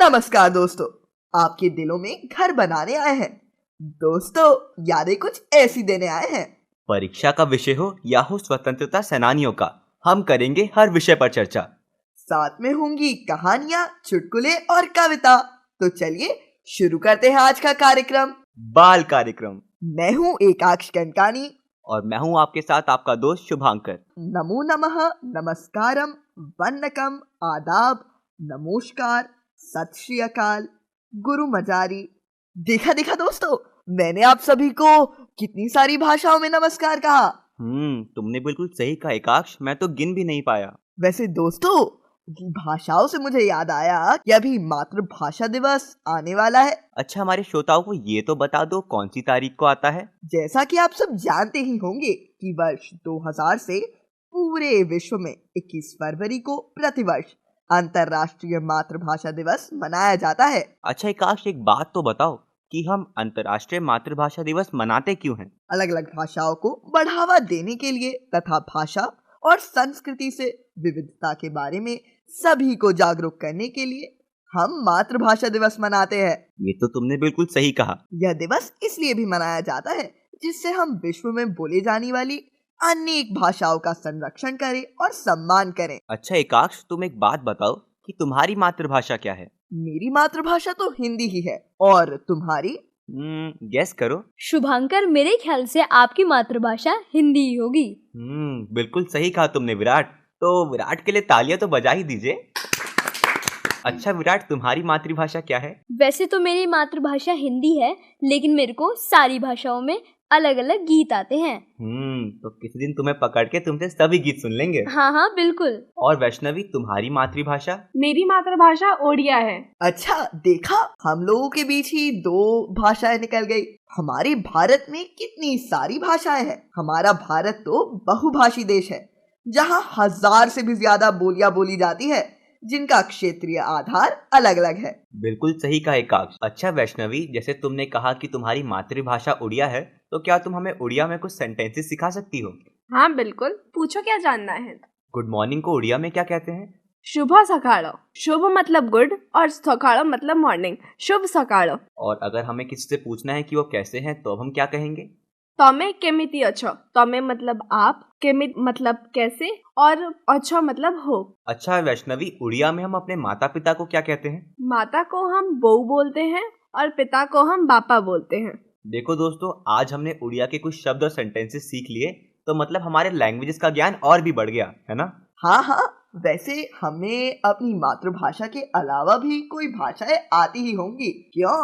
नमस्कार दोस्तों, आपके दिलों में घर बनाने आए हैं। दोस्तों, यादें कुछ ऐसी देने आए हैं। परीक्षा का विषय हो या हो स्वतंत्रता सेनानियों का, हम करेंगे हर विषय पर चर्चा। साथ में होंगी कहानियां, चुटकुले और कविता। तो चलिए शुरू करते हैं आज का कार्यक्रम। बाल कार्यक्रम। मैं हूँ एकाक्ष कनकानी और मैं हूँ आपके साथ आपका दोस्त शुभांकर। नमो नमः, नमस्कारम, वंदकम, आदाब, नमस्कार, सत श्री अकाल, गुरु मजारी। देखा देखा दोस्तों, मैंने आप सभी को कितनी सारी भाषाओं में नमस्कार कहा। तुमने बिल्कुल सही कहा एकाक्ष, मैं तो गिन भी नहीं पाया। वैसे दोस्तों, भाषाओं से मुझे याद आया कि अभी मातृभाषा दिवस आने वाला है। अच्छा, हमारे श्रोताओं को ये तो बता दो कौन सी तारीख को आता है। जैसा कि आप सब जानते ही होंगे कि वर्ष 2000 से पूरे विश्व में 21 फरवरी को प्रतिवर्ष अंतर्राष्ट्रीय मातृभाषा दिवस मनाया जाता है। अच्छा एकाक्ष, एक बात तो बताओ कि हम अंतर्राष्ट्रीय मातृभाषा दिवस मनाते क्यों हैं? अलग अलग भाषाओं को बढ़ावा देने के लिए तथा भाषा और संस्कृति से विविधता के बारे में सभी को जागरूक करने के लिए हम मातृभाषा दिवस मनाते हैं। ये तो तुमने बिल्कुल सही कहा। यह दिवस इसलिए भी मनाया जाता है जिससे हम विश्व में बोली जाने वाली अनेक भाषाओं का संरक्षण करें और सम्मान करें। अच्छा एकाक्ष, तुम एक बात बताओ कि तुम्हारी मातृभाषा क्या है? मेरी मातृभाषा तो हिंदी ही है, और तुम्हारी? गेस करो। शुभांकर, मेरे ख्याल से आपकी मातृभाषा हिंदी ही होगी। बिल्कुल सही कहा तुमने विराट। तो विराट के लिए तालियां तो बजा ही दीजिए। अच्छा विराट, तुम्हारी मातृभाषा क्या है? वैसे तो मेरी मातृभाषा हिंदी है, लेकिन मेरे को सारी भाषाओं में अलग अलग गीत आते हैं। तो किसी दिन तुम्हें पकड़ के तुमसे सभी गीत सुन लेंगे। हाँ बिल्कुल। और वैष्णवी, तुम्हारी मातृभाषा? मेरी मातृभाषा ओडिया है। अच्छा देखा, हम लोगों के बीच ही दो भाषाएं निकल गई। हमारे भारत में कितनी सारी भाषाएं हैं। हमारा भारत तो बहुभाषी देश है, जहाँ 1000 से भी ज्यादा बोलियां बोली जाती है, जिनका क्षेत्रीय आधार अलग अलग है। बिल्कुल सही कहा एकाक्ष। अच्छा वैष्णवी, जैसे तुमने कहा कि तुम्हारी मातृभाषा उड़िया है, तो क्या तुम हमें उड़िया में कुछ सेंटेंसेस सिखा सकती हो? हाँ बिल्कुल, पूछो क्या जानना है। गुड मॉर्निंग को उड़िया में क्या कहते हैं? शुभ सकाळ। शुभ मतलब गुड और सकाळ मतलब मॉर्निंग। शुभ सकाळ। और अगर हमें किसी से पूछना है कि वो कैसे हैं, तो हम क्या कहेंगे? तमे केमिति अछो। तमे मतलब आप, केमित मतलब कैसे, और अछो मतलब हो। अच्छा वैष्णवी, उड़िया में हम अपने माता पिता को क्या कहते हैं? माता को हम बहू बोलते हैं और पिता को हम बापा बोलते हैं। देखो दोस्तों, आज हमने उड़िया के कुछ शब्द और सेंटेंसेस सीख लिए, तो मतलब हमारे लैंग्वेजेस का ज्ञान और भी बढ़ गया है ना? हाँ, वैसे हमें अपनी मातृभाषा के अलावा भी कोई भाषाएं आती ही होंगी, क्यों?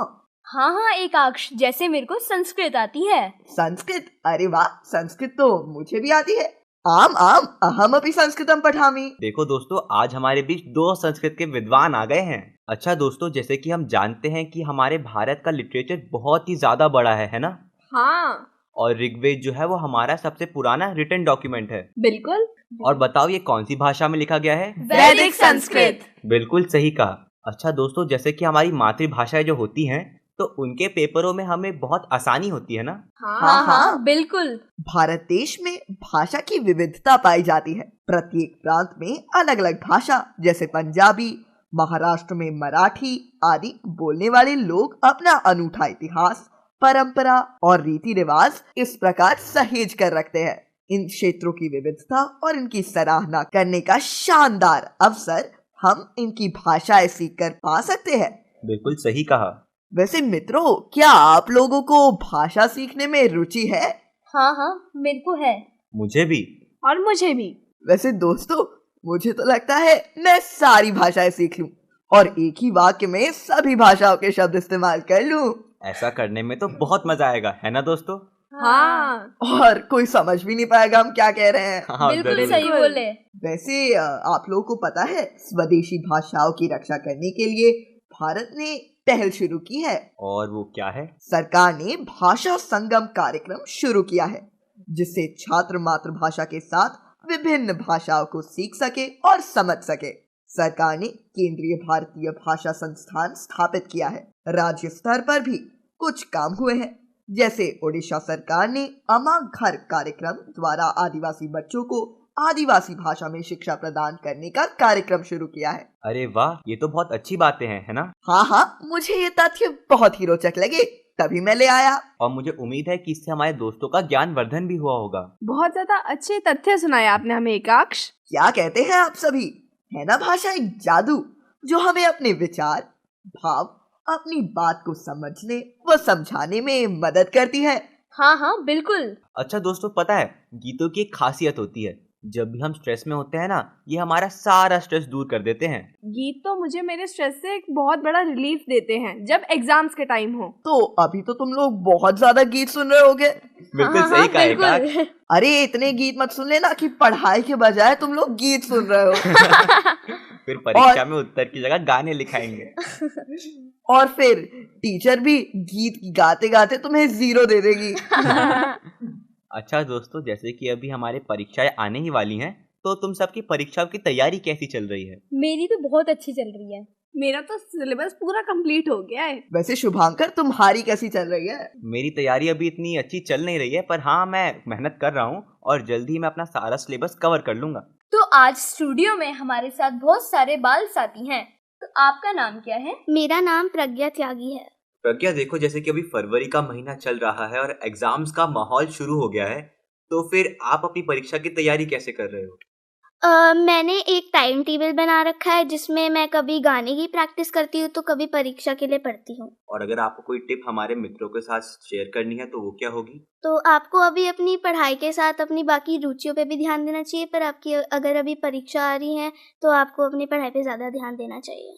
हाँ एकाक्ष, जैसे मेरे को संस्कृत आती है। संस्कृत? अरे वाह, संस्कृत तो मुझे भी आती है। आम आम अहमपि संस्कृतम पठामि। देखो दोस्तों, आज हमारे बीच 2 संस्कृत के विद्वान आ गए हैं। अच्छा दोस्तों, जैसे कि हम जानते हैं कि हमारे भारत का लिटरेचर बहुत ही ज्यादा बड़ा है ना? हाँ। और ऋग्वेद जो है वो हमारा सबसे पुराना रिटन डॉक्यूमेंट है। बिल्कुल। और बताओ ये कौन सी भाषा में लिखा गया है? वैदिक संस्कृत। बिल्कुल सही कहा। अच्छा दोस्तों, जैसे कि हमारी मातृभाषाएं जो होती हैं, तो उनके पेपरों में हमें बहुत आसानी होती है ना? हाँ बिल्कुल। भारत देश में भाषा की विविधता पाई जाती है। प्रत्येक प्रांत में अलग अलग भाषा, जैसे पंजाबी, महाराष्ट्र में मराठी आदि बोलने वाले लोग अपना अनूठा इतिहास, परंपरा और रीति रिवाज इस प्रकार सहेज कर रखते हैं। इन क्षेत्रों की विविधता और इनकी सराहना करने का शानदार अवसर हम इनकी भाषाएं सीखकर पा सकते हैं। बिल्कुल सही कहा। वैसे मित्रों, क्या आप लोगों को भाषा सीखने में रुचि है? हाँ मेरे को है। मुझे भी। और मुझे भी। वैसे दोस्तों, मुझे तो लगता है मैं सारी भाषाएं सीख लूं और एक ही वाक्य में सभी भाषाओं के शब्द इस्तेमाल कर लूं। ऐसा करने में तो बहुत मजा आएगा, है ना दोस्तों? हाँ। और कोई समझ भी नहीं पाएगा हम क्या कह रहे हैं। हाँ, बिल्कुल सही बोले। वैसे आप लोगों को पता है, स्वदेशी भाषाओं की रक्षा करने के लिए भारत ने पहल शुरू की है। और वो क्या है? सरकार ने भाषा संगम कार्यक्रम शुरू किया है, जिससे छात्र मातृभाषा के साथ विभिन्न भाषाओं को सीख सके और समझ सके। सरकार ने केंद्रीय भारतीय भाषा संस्थान स्थापित किया है। राज्य स्तर पर भी कुछ काम हुए हैं, जैसे ओडिशा सरकार ने अमा घर कार्यक्रम द्वारा आदिवासी बच्चों को आदिवासी भाषा में शिक्षा प्रदान करने का कार्यक्रम शुरू किया है। अरे वाह, ये तो बहुत अच्छी बातें हैं, है ना? हाँ, मुझे ये तथ्य बहुत ही रोचक लगे, तभी मैं ले आया। और मुझे उम्मीद है कि इससे हमारे दोस्तों का ज्ञान वर्धन भी हुआ होगा। बहुत ज्यादा अच्छे तथ्य सुनाए आपने हमें एकाक्ष। क्या कहते हैं आप सभी? है ना भाषा एक जादू जो हमें अपने विचार, भाव, अपनी बात को समझने व समझाने में मदद करती है। हाँ बिल्कुल। अच्छा दोस्तों, पता है गीतों की एक खासियत होती है, जब भी हम स्ट्रेस में होते हैं ना, ये हमारा सारा स्ट्रेस दूर कर देते हैं। गीत तो मुझे मेरे स्ट्रेस से एक बहुत बड़ा रिलीफ देते हैं जब एग्जाम्स के टाइम हो। तो अभी तो तुम लोग बहुत ज्यादा गीत सुन रहे होगे। बिल्कुल हाँ, सही कहा बिल्कुल। एकाक्ष। अरे इतने गीत मत सुन लेना कि पढ़ाई के बजाय तुम लोग गीत सुन रहे हो। फिर परीक्षा में उत्तर की जगह गाने लिखाएंगे। और फिर टीचर भी गीत गाते गाते तुम्हें 0 दे देगी। अच्छा दोस्तों, जैसे कि अभी हमारे परीक्षाएं आने ही वाली हैं, तो तुम सबकी परीक्षाओं की तैयारी कैसी चल रही है? मेरी तो बहुत अच्छी चल रही है। मेरा तो सिलेबस पूरा कंप्लीट हो गया है। वैसे शुभांकर तुम्हारी कैसी चल रही है? मेरी तैयारी अभी इतनी अच्छी चल नहीं रही है, पर हाँ मैं मेहनत कर रहा हूँ और जल्दी ही मैं अपना सारा सिलेबस कवर कर लूंगा। तो आज स्टूडियो में हमारे साथ बहुत सारे बाल साथी हैं। तो आपका नाम क्या है? मेरा नाम प्रज्ञा त्यागी है। प्रज्ञा, देखो जैसे कि अभी फरवरी का महीना चल रहा है और एग्जाम्स का माहौल शुरू हो गया है, तो फिर आप अपनी परीक्षा की तैयारी कैसे कर रहे हो? मैंने एक टाइम टेबल बना रखा है जिसमें मैं कभी गाने की प्रैक्टिस करती हूँ तो कभी परीक्षा के लिए पढ़ती हूँ। और अगर आपको कोई टिप हमारे मित्रों के साथ शेयर करनी है तो वो क्या होगी? तो आपको अभी अपनी पढ़ाई के साथ अपनी बाकी रुचियों पे भी ध्यान देना चाहिए, पर आपकी अगर अभी परीक्षा आ रही है तो आपको अपनी पढ़ाई पे ज़्यादा ध्यान देना चाहिए।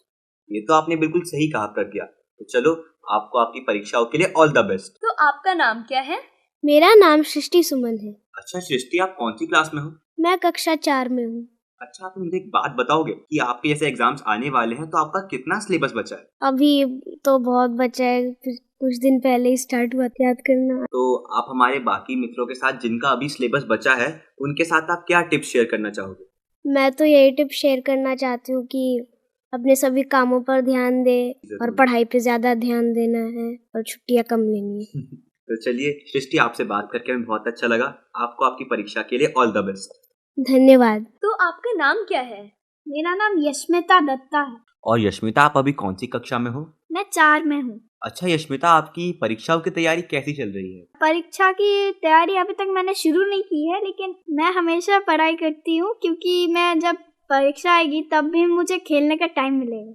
ये तो आपने बिल्कुल सही कहा प्रज्ञा। तो चलो, आपको आपकी परीक्षाओं के लिए ऑल द बेस्ट। तो आपका नाम क्या है? मेरा नाम सृष्टि सुमन है। अच्छा सृष्टि, आप कौन सी क्लास में हो? मैं कक्षा 4 में हूँ। अच्छा, आप मुझे एक बात बताओगे कि आपके जैसे एग्जाम्स आने वाले हैं तो आपका कितना सिलेबस बचा है? अभी तो बहुत बचा है, कुछ दिन पहले ही स्टार्ट हुआ था याद करना। तो आप हमारे बाकी मित्रों के साथ जिनका अभी सिलेबस बचा है, उनके साथ आप क्या टिप्स शेयर करना चाहोगे? मैं तो यही टिप शेयर करना चाहती हूँ कि अपने सभी कामों पर ध्यान दे और पढ़ाई पे ज्यादा ध्यान देना है और छुट्टियाँ कम लेनी है। तो चलिए सृष्टि, आपसे बात करके हमें बहुत अच्छा लगा। आपको आपकी परीक्षा के लिए ऑल द बेस्ट। धन्यवाद। तो आपका नाम क्या है? मेरा नाम यश्मिता दत्ता है। और यश्मिता, आप अभी कौन सी कक्षा में हो? मैं 4 में हूँ। अच्छा यश्मिता, आपकी परीक्षाओं की तैयारी कैसी चल रही है? परीक्षा की तैयारी अभी तक मैंने शुरू नहीं की है, लेकिन मैं हमेशा पढ़ाई करती हूँ क्योंकि मैं जब परीक्षा आएगी तब भी मुझे खेलने का टाइम मिलेगा।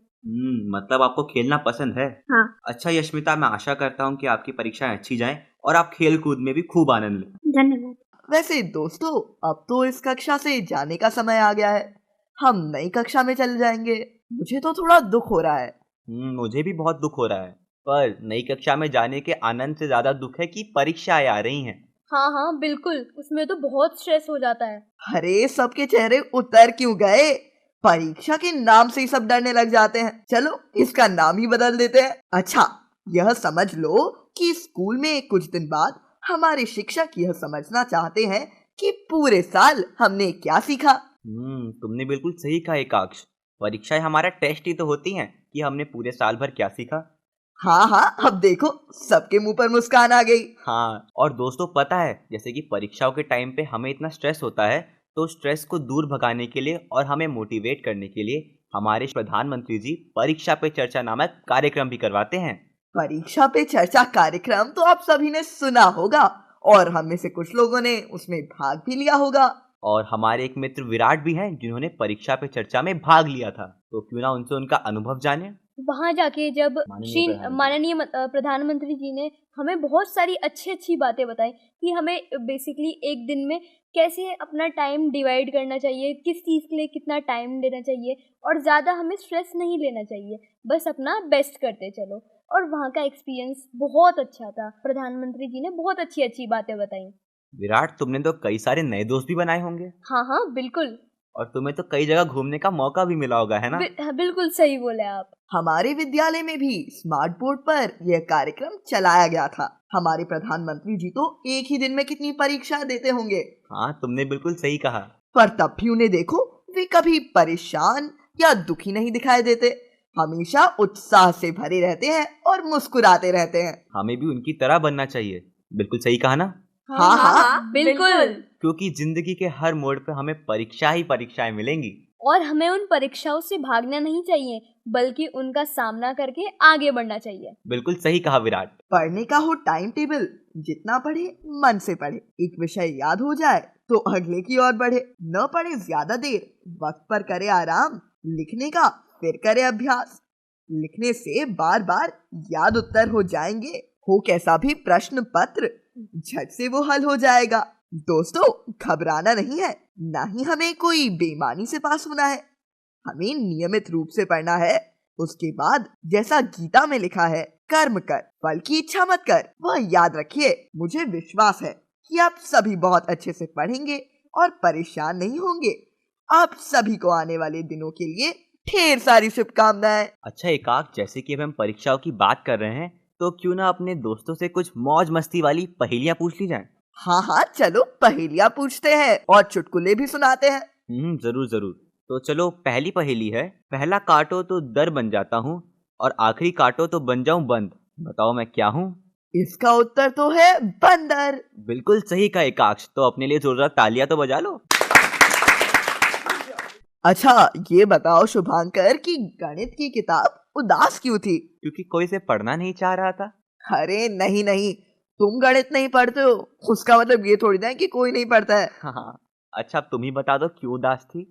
मतलब आपको खेलना पसंद है? हाँ। अच्छा यश्मिता, मैं आशा करता हूँ कि आपकी परीक्षाएं अच्छी जाएं और आप खेल कूद में भी खूब आनंद लें। धन्यवाद। वैसे दोस्तों, अब तो इस कक्षा से जाने का समय आ गया है। हम नई कक्षा में चले जाएंगे। मुझे तो थोड़ा दुख हो रहा है। मुझे भी बहुत दुख हो रहा है, पर नई कक्षा में जाने के आनंद से ज्यादा दुख है कि परीक्षाएं आ रही हैं। हाँ बिल्कुल, उसमें तो बहुत स्ट्रेस हो जाता है। अरे सबके चेहरे उतर क्यों गए? परीक्षा के नाम से ही सब डरने लग जाते हैं। चलो इसका नाम ही बदल देते हैं। अच्छा, यह समझ लो कि स्कूल में कुछ दिन बाद हमारे शिक्षक यह समझना चाहते हैं कि पूरे साल हमने क्या सीखा। तुमने बिल्कुल सही कहा एकाक्ष। परीक्षाएं हमारा टेस्ट ही तो होती हैं कि हमने पूरे साल भर क्या सीखा। हाँ, अब देखो सबके मुंह पर मुस्कान आ गई। हाँ, और दोस्तों पता है, जैसे कि परीक्षाओं के टाइम पे हमें इतना स्ट्रेस होता है, तो स्ट्रेस को दूर भगाने के लिए और हमें मोटिवेट करने के लिए हमारे प्रधानमंत्री जी परीक्षा पे चर्चा नामक कार्यक्रम भी करवाते हैं। परीक्षा पे चर्चा कार्यक्रम तो आप सभी ने सुना होगा और हम में से कुछ लोगों ने उसमें भाग भी लिया होगा। और हमारे एक मित्र विराट भी हैं जिन्होंने परीक्षा पे चर्चा में भाग लिया था, तो क्यों ना उनसे उनका अनुभव जाने। वहाँ जाके जब माननीय प्रधानमंत्री जी ने हमें बहुत सारी अच्छी बातें बताई कि हमें बेसिकली एक दिन में कैसे अपना टाइम डिवाइड करना चाहिए, किस चीज़ के लिए कितना टाइम देना चाहिए और ज़्यादा हमें स्ट्रेस नहीं लेना चाहिए, बस अपना बेस्ट करते चलो। और वहाँ का एक्सपीरियंस बहुत अच्छा था। प्रधानमंत्री जी ने बहुत अच्छी बातें बताई। विराट, तुमने तो कई सारे नए दोस्त भी बनाए होंगे। हाँ बिल्कुल। और तुम्हें तो कई जगह घूमने का मौका भी मिला होगा, है ना? बिल्कुल सही बोले आप। हमारे विद्यालय में भी स्मार्ट बोर्ड पर यह कार्यक्रम चलाया गया था। हमारे प्रधानमंत्री जी तो एक ही दिन में कितनी परीक्षा देते होंगे। हाँ, तुमने बिल्कुल सही कहा। पर तब भी उन्हें देखो, वे कभी परेशान या दुखी नहीं दिखाई देते। हमेशा उत्साह से भरे रहते हैं और मुस्कुराते रहते हैं। हमें भी उनकी तरह बनना चाहिए। बिल्कुल सही कहा ना? हाँ, बिल्कुल। क्योंकि जिंदगी के हर मोड़ पे हमें परीक्षाएं मिलेंगी। और हमें उन परीक्षाओं से भागना नहीं चाहिए, बल्कि उनका सामना करके आगे बढ़ना चाहिए। बिल्कुल सही कहा विराट। पढ़ने का हो टाइम टेबल, जितना पढ़े मन से पढ़े। एक विषय याद हो जाए तो अगले की ओर बढ़े। न पढ़े ज्यादा देर, वक्त पर करे आराम। लिखने का फिर करे अभ्यास। लिखने से बार बार याद उत्तर हो जाएंगे। हो कैसा भी प्रश्न पत्र, झट से वो हल हो जाएगा। दोस्तों, घबराना नहीं है, ना ही हमें कोई बेईमानी से पास होना है। हमें नियमित रूप से पढ़ना है। उसके बाद जैसा गीता में लिखा है, कर्म कर, फल की इच्छा मत कर। वह याद रखिए। मुझे विश्वास है कि आप सभी बहुत अच्छे से पढ़ेंगे और परेशान नहीं होंगे। आप सभी को आने वाले दिनों के लिए ढेर सारी शुभकामनाएं। अच्छा एकाक, जैसे कि अब हम परीक्षाओं की बात कर रहे हैं, तो क्यों ना अपने दोस्तों से कुछ मौज मस्ती वाली पहेलियां पूछ ली जाएं। हाँ हाँ, चलो पहेलियां पूछते हैं और चुटकुले भी सुनाते हैं। जरूर जरूर। तो चलो, पहली पहेली है। पहला काटो तो दर बन जाता हूँ और आखिरी काटो तो बन जाऊं बंद। बताओ मैं क्या हूँ? इसका उत्तर तो है बंदर। बिल्कुल सही कहा एकाक्ष। तो अपने लिए जोरदार तालियां तो बजा लो। अच्छा, ये बताओ शुभांकर कि गणित की किताब उदास क्यों थी? क्योंकि कोई से पढ़ना नहीं चाह रहा था। अरे नहीं नहीं, तुम गणित नहीं पढ़ते हो, उसका मतलब ये थोड़ी ना है कि कोई नहीं पढ़ता है। हाँ। अच्छा, अब तुम ही बता दो क्यों उदास थी?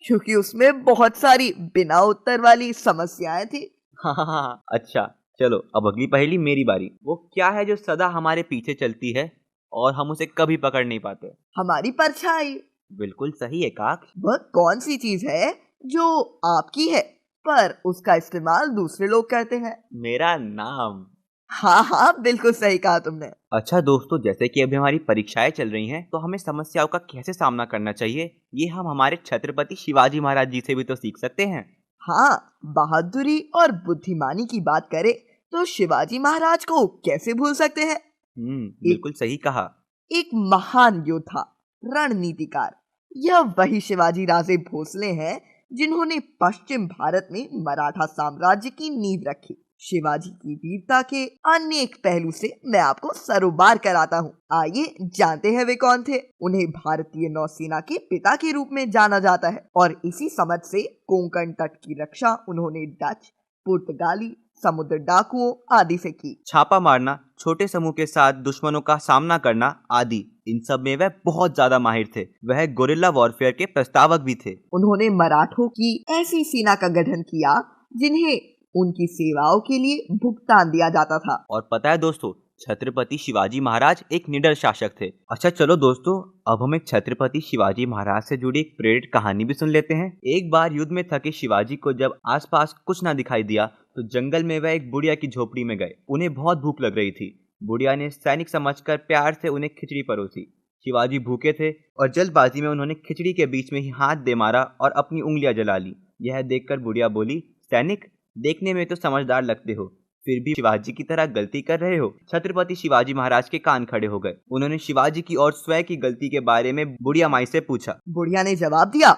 क्योंकि उसमें बहुत सारी बिना उत्तर वाली समस्याएं थी। हाँ। अच्छा चलो, अब अगली पहेली मेरी बारी। वो क्या है जो सदा हमारे पीछे चलती है और हम उसे कभी पकड़ नहीं पाते? हमारी परछाई। बिल्कुल सही एकाक्ष। वह कौन सी चीज है जो आपकी है पर उसका इस्तेमाल दूसरे लोग करते हैं? मेरा नाम। हाँ हाँ, बिल्कुल सही कहा तुमने। अच्छा दोस्तों, जैसे कि अभी हमारी परीक्षाएं चल रही हैं, तो हमें समस्याओं का कैसे सामना करना चाहिए, ये हम हमारे छत्रपति शिवाजी महाराज जी से भी तो सीख सकते हैं। हाँ, बहादुरी और बुद्धिमानी की बात करें तो शिवाजी महाराज को कैसे भूल सकते हैं? बिल्कुल सही कहा। एक महान योद्धा, रणनीतिकार, यह वही शिवाजी राजे भोसले हैं जिन्होंने पश्चिम भारत में मराठा साम्राज्य की नींव रखी। शिवाजी की वीरता के अन्य एक पहलू से मैं आपको सरोबार कराता हूँ। आइए जानते हैं वे कौन थे। उन्हें भारतीय नौसेना के पिता के रूप में जाना जाता है और इसी समझ से कोंकण तट की रक्षा उन्होंने डच, पुर्तगाली, समुद्र डाकुओं आदि से की। छापा मारना, छोटे समूह के साथ दुश्मनों का सामना करना आदि, इन सब में वह बहुत ज्यादा माहिर थे। वह गोरिल्ला वॉरफेयर के प्रस्तावक भी थे। उन्होंने मराठों की ऐसी सेना का गठन किया जिन्हें उनकी सेवाओं के लिए भुगतान दिया जाता था। और पता है दोस्तों, छत्रपति शिवाजी महाराज एक निडर शासक थे। अच्छा चलो दोस्तों, अब हमें छत्रपति शिवाजी महाराज से जुड़ी एक प्रेरित कहानी भी सुन लेते हैं। एक बार युद्ध में थके शिवाजी को जब आसपास कुछ ना दिखाई दिया तो जंगल में वह एक बुढ़िया की झोपड़ी में गए। उन्हें बहुत भूख लग रही थी। बुढ़िया ने सैनिक समझकर प्यार से उन्हें खिचड़ी परोसी। शिवाजी भूखे थे और जल्दबाजी में उन्होंने खिचड़ी के बीच में ही हाथ दे मारा और अपनी उंगलियां जला ली। यह देखकर बुढ़िया बोली, सैनिक, देखने में तो समझदार लगते हो, फिर भी शिवाजी की तरह गलती कर रहे हो। छत्रपति शिवाजी महाराज के कान खड़े हो गए। उन्होंने शिवाजी की और स्वयं की गलती के बारे में बुढ़िया माई से पूछा। बुढ़िया ने जवाब दिया,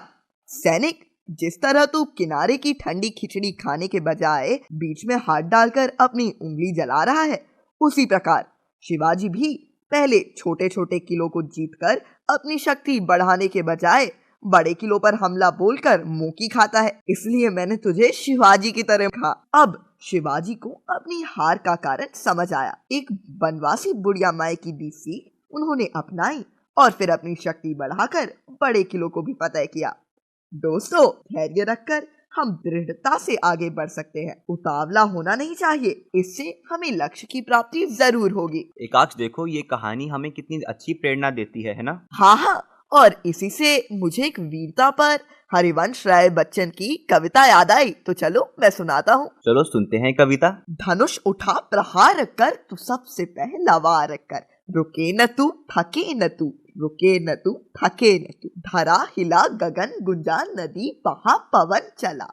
सैनिक, जिस तरह तू किनारे की ठंडी खिचड़ी खाने के बजाय बीच में हाथ डालकर अपनी उंगली जला रहा है, उसी प्रकार शिवाजी भी पहले छोटे छोटे किलो को जीतकर अपनी शक्ति बढ़ाने के बजाय बड़े किलो पर हमला बोलकर मुंह खाता है। इसलिए मैंने तुझे शिवाजी की तरह कहा। अब शिवाजी को अपनी हार का कारण समझ आया। एक बनवासी बुढ़िया माई की दी सीख उन्होंने अपनाई और फिर अपनी शक्ति बढ़ाकर बड़े किलो को भी फतेह किया। दोस्तों, धैर्य रखकर हम दृढ़ता से आगे बढ़ सकते हैं। उतावला होना नहीं चाहिए, इससे हमें लक्ष्य की प्राप्ति जरूर होगी। एकाक्ष, देखो ये कहानी हमें कितनी अच्छी प्रेरणा देती है ना? हाँ हाँ, और इसी से मुझे एक वीरता पर हरिवंश राय बच्चन की कविता याद आई। तो चलो मैं सुनाता हूँ। चलो सुनते हैं कविता। धनुष उठा प्रहार कर, तू सबसे पहला वार कर, रुके न तू थके न तू, रुके न तू थके न तू, धरा हिला गगन गुंजा नदी बहा पवन चला,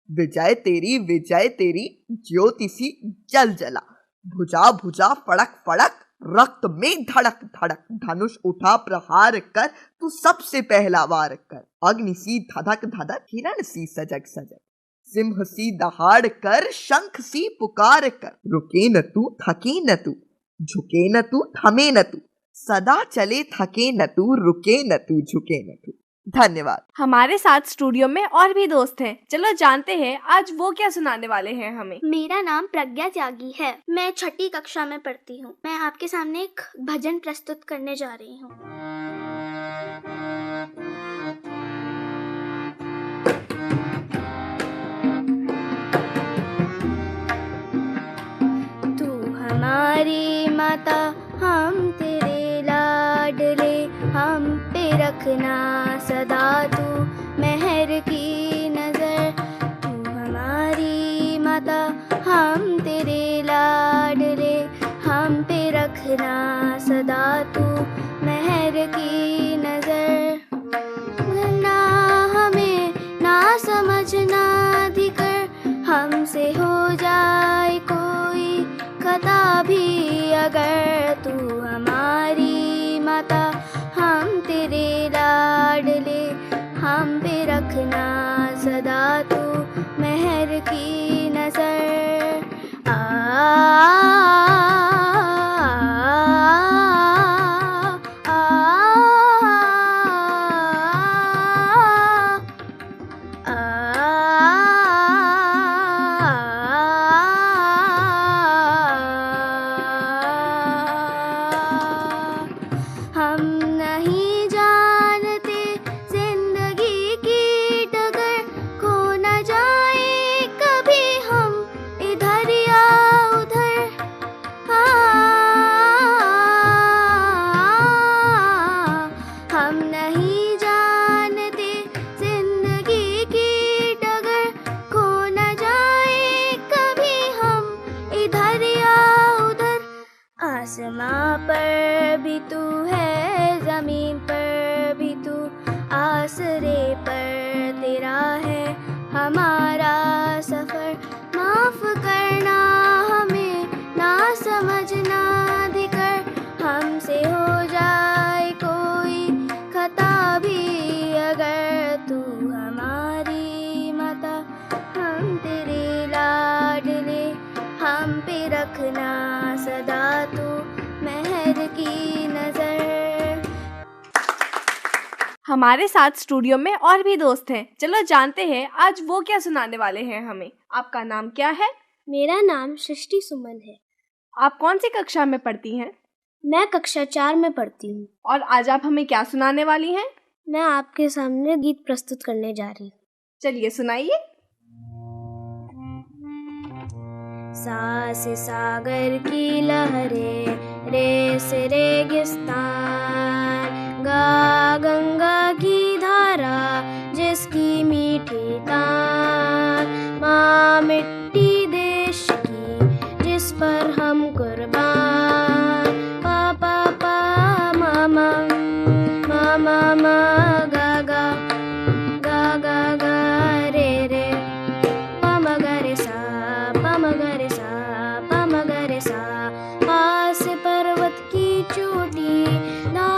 विजय तेरी ज्योति सी जल जला, भुजा भुजा फड़क फड़क रक्त में धड़क धड़क, धनुष उठा प्रहार कर, तू सबसे पहला वार कर, अग्नि सी धधक धधक, हिरण सी सजग सजग, सिंह सी दहाड़ कर, शंख सी पुकार कर, रुके न तू थके न तू, झुके न तू थमे न तू, सदा चले थके न तू, रुके न तू, झुके न तू। धन्यवाद। हमारे साथ स्टूडियो में और भी दोस्त हैं। चलो जानते हैं आज वो क्या सुनाने वाले हैं हमें। मेरा नाम प्रज्ञा त्यागी है। मैं 6ठी कक्षा में पढ़ती हूँ। मैं आपके सामने एक भजन प्रस्तुत करने जा रही हूँ। तू हमारी माता, हम तेरे लाडले, हम पे रखना सदा तू मेहर की नजर। तू हमारी माता, हम तेरे लाडले, हम पे रखना सदा तू मेहर की नजर। ना हमें ना समझना अधिकर, हमसे हो जाए कोई खता भी अगर। तू हमारी माता, हम तेरे लाडले, हम पे रखना सदा तू मेहर की नजर। हम नहीं जानते जिंदगी की डगर, खो न जाए कभी हम इधर या उधर। हम नहीं जानते जिंदगी की डगर, खो न जाए कभी हम इधर या उधर। आसमां पर भी तू है, जमीन पर भी तू, आसरे पर तेरा है हमारा सफर। माफ करना हमें ना समझना अधिकर, हमसे हो जाए कोई खता भी अगर। तू हमारी माता, हम तेरे लाडले, हम पे रखना सदा तू मेहर की नजर। हमारे साथ स्टूडियो में और भी दोस्त हैं। चलो जानते हैं आज वो क्या सुनाने वाले हैं हमें। आपका नाम क्या है? मेरा नाम सृष्टि सुमन है। आप कौन सी कक्षा में पढ़ती हैं? मैं कक्षा 4 में पढ़ती हूँ। और आज आप हमें क्या सुनाने वाली हैं? मैं आपके सामने गीत प्रस्तुत करने जा रही हूँ। चलिए सुनाइए। सा से सागर की लहरें, रे से रेगिस्तान, गा गंगा की धारा जिसकी मीठी तान, माँ मिट्टी देश की जिस पर हम कुर्बान। पा पा पा मामा, मामा मा गा गा, गा गा गा रे रे, पम गरे सा, पम गरे सा, पम गरे सा। पास पर्वत की चोटी, ना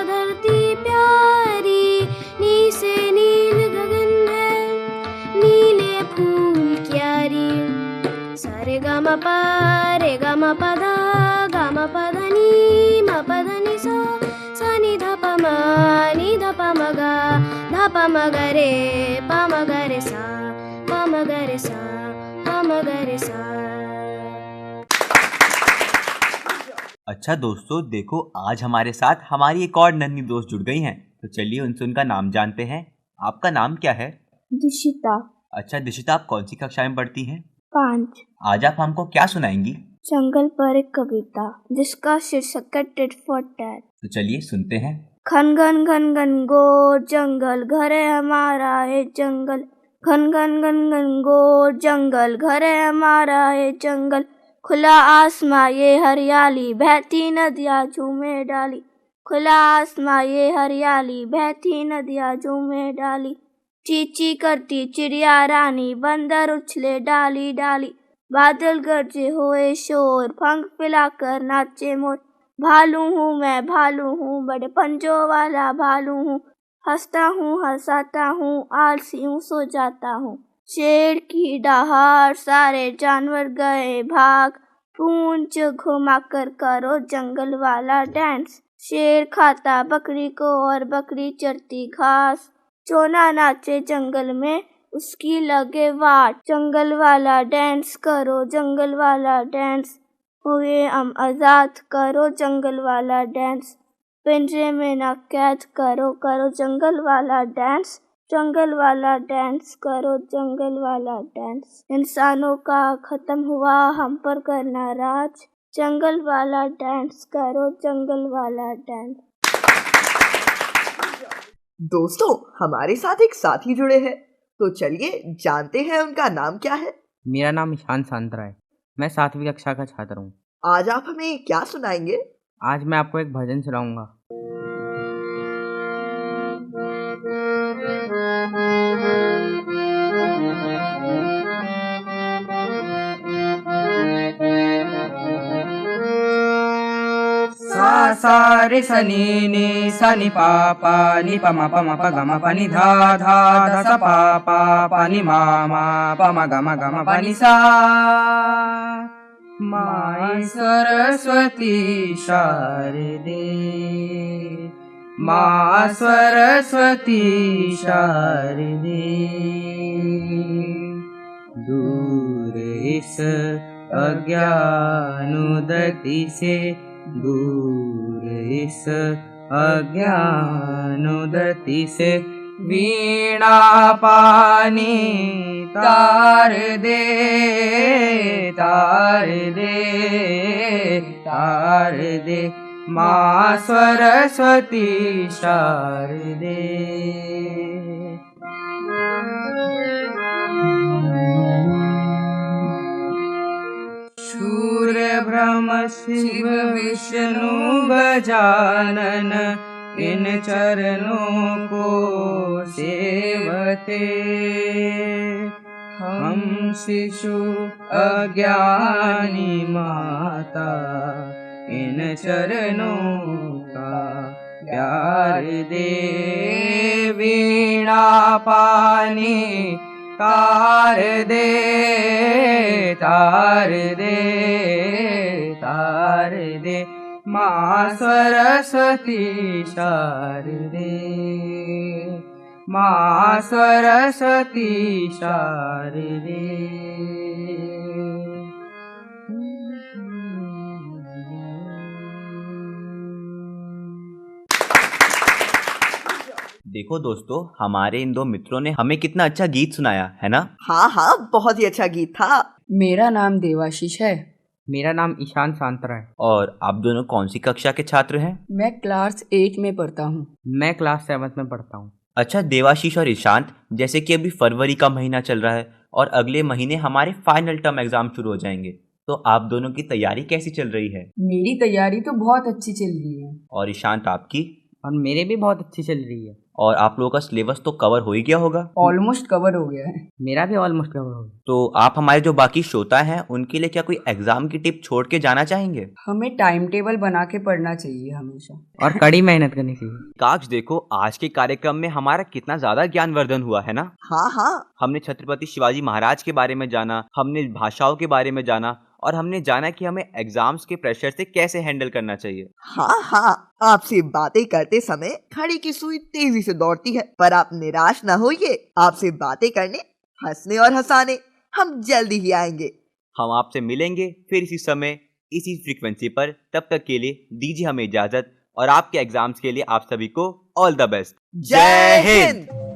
धरती प्यारी, नी से नील गगन है, नीले फूल क्यारी। सारे गा मा पा, रे गा मा पा धा, गा मा पा धा नी, मा पा धा नी सा, सा नी धा पा मा, नी धा पा मा गा, धा पा मा गा रे, पा मा गा रे सा, पा मा गा रे सा, पा मा गा रे सा। अच्छा दोस्तों, देखो आज हमारे साथ हमारी एक और नन्ही दोस्त जुड़ गई हैं। तो चलिए उनसे उनका नाम जानते हैं। आपका नाम क्या है? दिशिता। अच्छा दिशिता, आप कौन सी कक्षा में पढ़ती हैं? 5। आज आप हमको क्या सुनाएंगी? जंगल पर एक कविता जिसका शीर्षक है टिट फॉर टैट। तो चलिए सुनते हैं। घन घन घन घन घोर जंगल, घर है हमारा है जंगल। घन घन घन घन घोर जंगल, घर है हमारा है जंगल। खुला आसमां ये हरियाली, बहती नदियाँ झूमे डाली। खुला आसमां ये हरियाली, बहती नदियाँ झूमे डाली। चींची करती चिड़िया रानी, बंदर उछले डाली डाली। बादल गरजे होए शोर, पंख फैलाकर नाचे मोर। भालू हूँ मैं भालू हूँ, बड़े पंजों वाला भालू हूँ। हंसता हूँ हंसाता हूँ, आलसी हूँ सो जाता हूँ। शेर की दहाड़ सारे जानवर गए भाग, पूंछ घुमाकर करो जंगल वाला डांस। शेर खाता बकरी को और बकरी चरती घास। चोना नाचे जंगल में उसकी लगे वाट। जंगल वाला डांस करो जंगल वाला डांस, हुए हम आजाद करो जंगल वाला डांस। पिंजरे में ना कैद करो करो जंगल वाला डांस। जंगल वाला डांस करो जंगल वाला डांस। इंसानों का खत्म हुआ हम पर करना राज। जंगल वाला डांस करो जंगल वाला डांस। दोस्तों, हमारे साथ एक साथी जुड़े हैं, तो चलिए जानते हैं उनका नाम क्या है। मेरा नाम ईशान सांतरा है। मैं 7वीं कक्षा का छात्र हूँ। आज आप हमें क्या सुनाएंगे? आज मैं आपको एक भजन सुनाऊंगा। सा सा रे सनी नी सा नी पा पा नी प म प म प ग म प नी धा धा धा सा पा पा पा नी मा मा प म ग म प नी सा। माई सरस्वती शारदे, माँ सरस्वती शारदे, दूर इस अज्ञानुदति से, दूर इस अज्ञानुदति से, वीणा पानी तार दे तार दे तार दे, माँ सरस्वती शारदे। सूर्य ब्रह्म शिव विष्णु गजानन, इन चरणों को सेवते, हम शिशु अज्ञानी माता, इन चरणों का प्यार दे। वीणा पानी तार दे तार दे तार दे, माँ सरस्वती शारदे, माँ सरस्वती शारदे। देखो दोस्तों, हमारे इन दो मित्रों ने हमें कितना अच्छा गीत सुनाया है ना। हाँ हाँ, बहुत ही अच्छा गीत था। मेरा नाम देवाशीष है। मेरा नाम ईशान सांतरा है। और आप दोनों कौन सी कक्षा के छात्र हैं? मैं क्लास 8 में पढ़ता हूँ। मैं क्लास 7 में पढ़ता हूँ। अच्छा देवाशीष और ईशांत, जैसे कि अभी फरवरी का महीना चल रहा है और अगले महीने हमारे फाइनल टर्म एग्जाम शुरू हो जाएंगे, तो आप दोनों की तैयारी कैसी चल रही है? मेरी तैयारी तो बहुत अच्छी चल रही है। और ईशांत आपकी? और मेरे भी बहुत अच्छी चल रही है। और आप लोगों का सिलेबस तो कवर हो ही गया होगा? ऑलमोस्ट कवर हो गया है। मेरा भी ऑलमोस्ट कवर हो गया। तो आप हमारे जो बाकी श्रोता हैं उनके लिए क्या कोई एग्जाम की टिप छोड़ के जाना चाहेंगे? हमें टाइम टेबल बना के पढ़ना चाहिए हमेशा, और कड़ी मेहनत करनी चाहिए। काश देखो आज के कार्यक्रम में हमारा कितना ज्यादा ज्ञानवर्धन हुआ है ना। हाँ हाँ, हमने छत्रपति शिवाजी महाराज के बारे में जाना, हमने भाषाओं के बारे में जाना, और हमने जाना कि हमें एग्जाम्स के प्रेशर से कैसे हैंडल करना चाहिए। हाँ हाँ, आपसे बातें करते समय घड़ी की सुई तेजी से दौड़ती है, पर आप निराश ना होइए। आपसे बातें करने, हंसने और हंसाने हम जल्दी ही आएंगे। हम आपसे मिलेंगे फिर इसी समय इसी फ्रीक्वेंसी पर। तब तक के लिए दीजिए हमें इजाजत, और आपके एग्जाम्स के लिए आप सभी को ऑल द बेस्ट। जय हिंद।